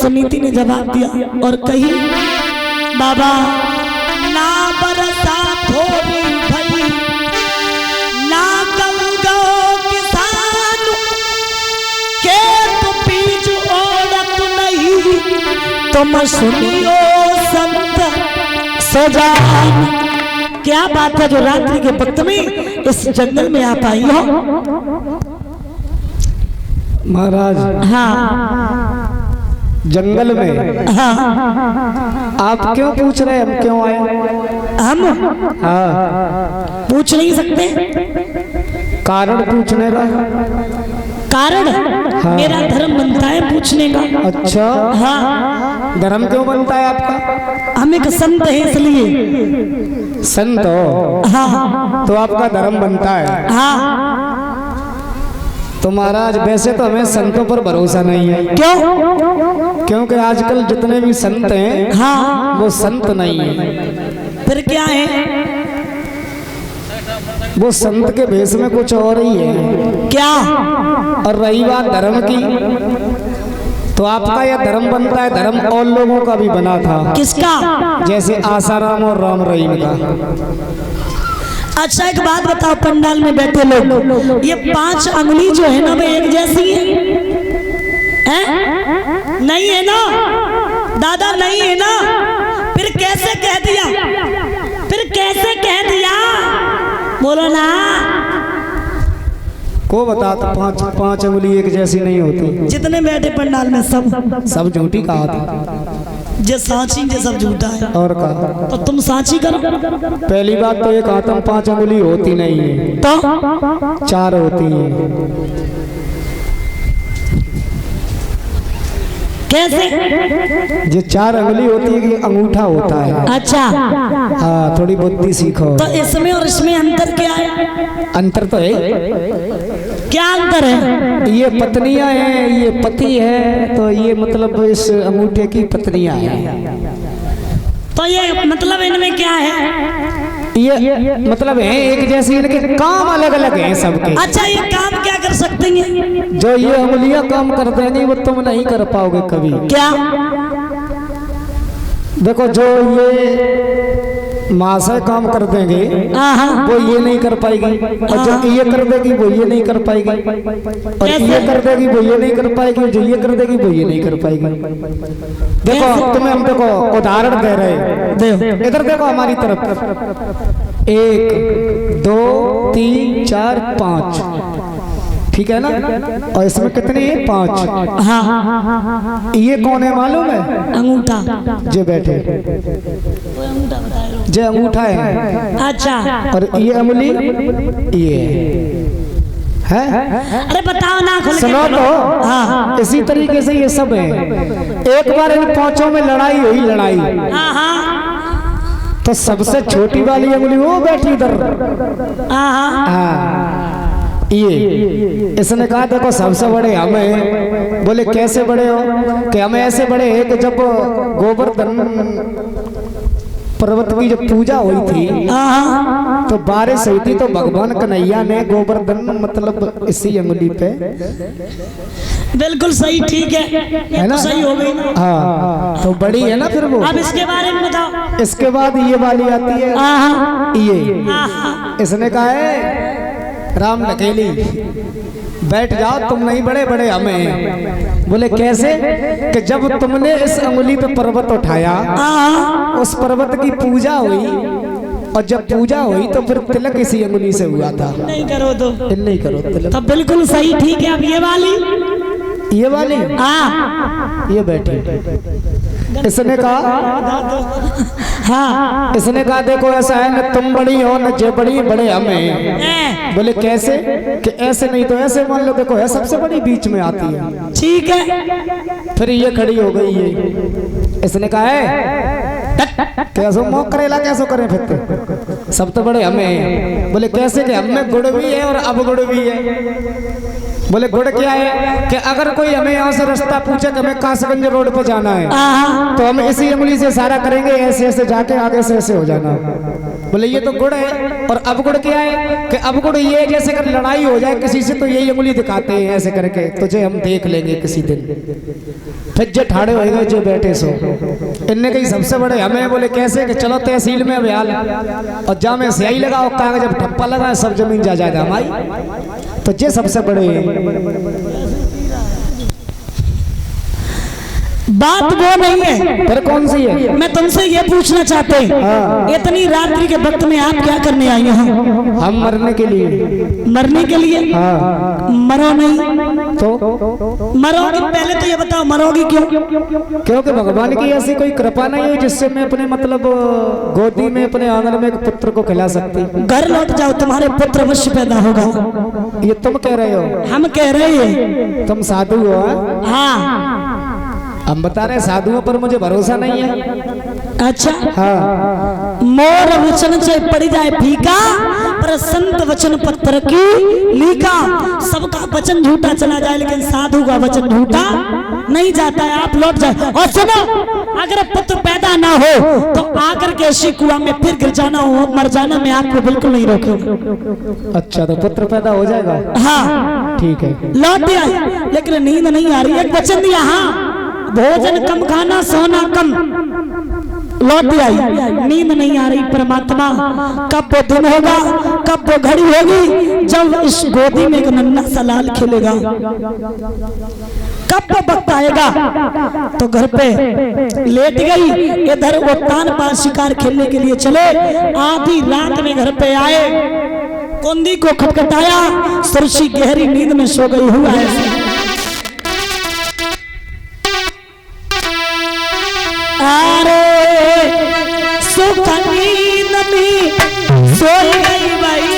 सुनीति ने जवाब दिया और कही, बाबा ना बरसा थोड़ी भई ना कम गो किसान के तो बीज औरत नहीं तुम सुनियो संत सजान। क्या बात है जो रात्रि के वक्त में इस जंगल में आप आई हो? महाराज हाँ जंगल में हाँ आप क्यों पूछ रहे हैं हम क्यों आए? हम हाँ पूछ नहीं सकते कारण पूछने का। कारण हाँ। मेरा धर्म बनता है पूछने का। अच्छा हाँ धर्म क्यों बनता है आपका? हम एक संत है इसलिए। संत हो हाँ तो आपका धर्म बनता है। हाँ तो महाराज वैसे तो हमें संतों पर भरोसा नहीं है। क्यों? क्योंकि आजकल जितने भी संत हैं हाँ वो संत नहीं है। फिर क्या है? वो संत के भेष में कुछ और ही है। क्या? और रही बात धर्म की, तो आपका यह धर्म बनता है, धर्म और लोगों का भी बना था। किसका? जैसे आसाराम और राम रहीम का। अच्छा एक बात बताओ, पंडाल में बैठे लोग, ये 5 अंगुली जो है ना वो एक जैसी है? नहीं है ना दादा, नहीं है ना? फिर कैसे कह दिया? फिर कैसे कह दिया? बोलो ना। को बता तो पांच अंगुली एक जैसी नहीं होती। जितने बैठे पंडाल में सब झूठी कहा था। जे सांची जे सब झूठा है। और कहा तो तुम सांची करो। पहली बात तो एक आत्म 5 अंगुली होती नहीं है, तो 4 होती है। कैसे? जो 4 अंगुली होती है कि अंगूठा होता है। अच्छा हाँ थोड़ी बुद्धि सीखो। तो इसमें और इसमें अंतर क्या है? अंतर तो है। क्या अंतर है? ये पत्नियां हैं, ये पति है, तो ये मतलब इस अंगूठे की पत्नियां हैं। तो ये मतलब इनमें क्या है? ये मतलब है एक जैसी, इनके काम अलग अलग हैं सबके। अच्छा ये काम क्या कर सकते हैं? जो ये अंगुलियां काम कर देंगी वो तुम नहीं कर पाओगे कभी। क्या? देखो जो ये महाशय काम कर देंगे वो ये नहीं कर पाएगी, और जो ये कर देगी वो ये नहीं कर पाएगी, और ये कर देगी वो ये नहीं कर पाएगी, जो ये कर देगी वो ये नहीं कर पाएगी। देखो तुम्हें हम देखो उदाहरण दे रहे हैं, इधर देखो हमारी तरफ। 1 2 3 4 5, ठीक है ना? और इसमें कितने हैं? 5। हाँ ये कौन है मालूम है? अंगूठा। जो बैठे जो अंगूठा है। अच्छा और ये अंगुली ये है। अरे बताओ ना खुल के। सुनो तो। हाँ इसी तरीके से ये सब है। एक बार इन 5 में लड़ाई हुई, लड़ाई तो सबसे छोटी वाली अंगुली वो बैठी इधर। ये इसने कहा देखो सबसे बड़े हम हैं। बोले कैसे बड़े हो? कि हमें ऐसे बड़े हैं कि जब गोवर्धन पर्वत की जब पूजा हुई थी तो बारिश हुई थी, तो भगवान कन्हैया ने गोवर्धन मतलब इसी अंगुली पे। बिल्कुल सही, ठीक है ना? तो सही हो गई ना? हाँ तो बड़ी है ना फिर वो। अब इसके बारे में बताओ। इसके बाद ये वाली आती है। ये इसने कहा है राम नकेली बैठ जाओ, तुम नहीं बड़े, बड़े हमें। बोले कैसे? कि जब तुमने इस अंगुली पे पर्वत उठाया, उस पर्वत की पूजा हुई, और जब पूजा हुई तो फिर तिलक इसी अंगुली से हुआ था। नहीं करो तो नहीं करो तिलक। तब बिल्कुल सही, ठीक है। अब ये वाली ये बैठी। इसने कहा इसने कहा देखो ऐसा है न तुम बड़ी हो न जे बड़ी, बड़े हमें। बोले कैसे? कि ऐसे नहीं तो ऐसे मान लो, देखो है सबसे बड़ी बीच में आती है। ठीक है। फिर ये खड़ी हो गई। ये इसने कहा है कैसो मोह करेला कैसो करें फिर सब तो बड़े हमें हैं। बोले कैसे कि हमें गुड़ भी है और अब गुड़ भी है। बोले गुड़ क्या है कि अगर कोई हमें यहाँ से रास्ता पूछे कि हमें कासगंज रोड पर जाना है तो हम इसी उंगली से इशारा करेंगे ऐसे ऐसे जाके आगे से ऐसे हो जाना। बोले ये तो गुड़ है। और अब गुड़ क्या है कि अब गुड़ ये जैसे अगर लड़ाई हो जाए किसी से तो यही उंगली दिखाते हैं ऐसे करके तुझे हम देख लेंगे किसी दिन। फिर जो ठाड़े हो गए जो बैठे सो इनने कही सबसे बड़े हमें। बोले कैसे कि चलो तहसील में अभियान और जा में स्याही लगाओ कागज जब ठप्पा लगा सब जमीन जा जाएगा हमारी। तो ये सबसे बड़े बात वो नहीं है। फिर कौन सी है? मैं तुमसे ये पूछना चाहते हैं इतनी रात्रि के वक्त में आप क्या करने आई हैं? हम मरने के लिए। मरने के लिए? हाँ। मरो नहीं तो मरोगी? पहले तो ये बताओ मरोगी क्यों? क्योंकि भगवान की ऐसी कोई कृपा नहीं है जिससे मैं अपने मतलब गोदी में अपने आंगन में एक पुत्र को खिला सकती। घर लौट जाओ तुम्हारे पुत्र अवश्य पैदा होगा। ये तुम कह रहे हो? हम कह रहे हैं। तुम साधु हो? हाँ हम बता रहे साधुओं पर मुझे भरोसा नहीं है। अच्छा हाँ। मोर वचन से पड़ जाए फीका पर संत वचन पत्थर की लीका। सबका वचन झूठा चला जाए लेकिन साधु का वचन झूठा नहीं जाता है। आप लौट जाए। और सुनो अगर पुत्र पैदा ना हो तो आकर के ऐसी कुआं में फिर गिर जाना हो मर जाना मैं आपको बिल्कुल नहीं रोकूंगा। अच्छा तो पुत्र पैदा हो जाएगा? हाँ ठीक है। लौट आए लेकिन नींद नहीं आ रही। एक वचन दिया हाँ भोजन कम खाना सोना कम। लौट आई नींद नहीं आ रही। परमात्मा कब वो दिन होगा कब वो घड़ी होगी जब इस गोदी में एक नन्हा सा लाल खेलेगा? कब वो वक्त आएगा? तो घर पे लेट गई। इधर वो तान पान शिकार खेलने के लिए चले। आधी रात में घर पे आए कुंदी को खटखटाया। सुरसी गहरी नींद में सो गई हुआ है। अरे सुख नींद में सोई गई भाई